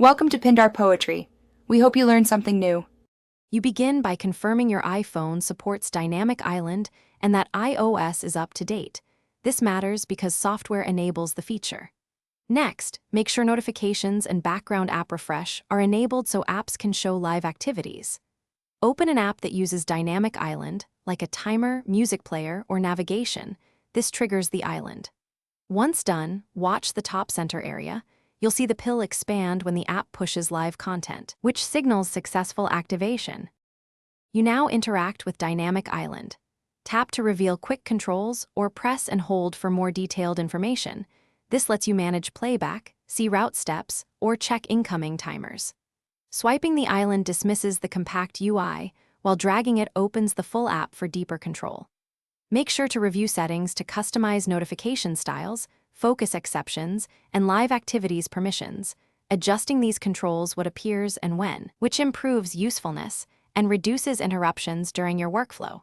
Welcome to Pindar Poetry. We hope you learned something new. You begin by confirming your iPhone supports Dynamic Island and that iOS is up to date. This matters because software enables the feature. Next, make sure notifications and background app refresh are enabled so apps can show live activities. Open an app that uses Dynamic Island, like a timer, music player, or navigation. This triggers the island. Once done, watch the top center area. You'll see the pill expand when the app pushes live content, which signals successful activation. You now interact with Dynamic Island. Tap to reveal quick controls or press and hold for more detailed information. This lets you manage playback, see route steps, or check incoming timers. Swiping the island dismisses the compact UI, while dragging it opens the full app for deeper control. Make sure to review settings to customize notification styles, focus exceptions, and live activities permissions, adjusting these controls what appears and when, which improves usefulness and reduces interruptions during your workflow.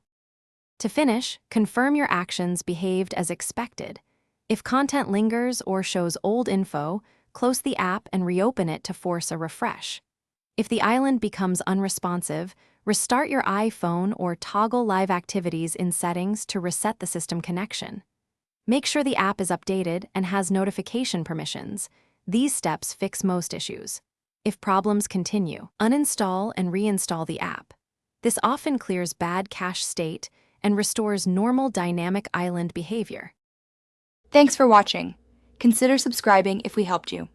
To finish, confirm your actions behaved as expected. If content lingers or shows old info, close the app and reopen it to force a refresh. If the island becomes unresponsive, restart your iPhone or toggle live activities in settings to reset the system connection. Make sure the app is updated and has notification permissions. These steps fix most issues. If problems continue, uninstall and reinstall the app. This often clears bad cache state and restores normal Dynamic Island behavior. Thanks for watching. Consider subscribing if we helped you.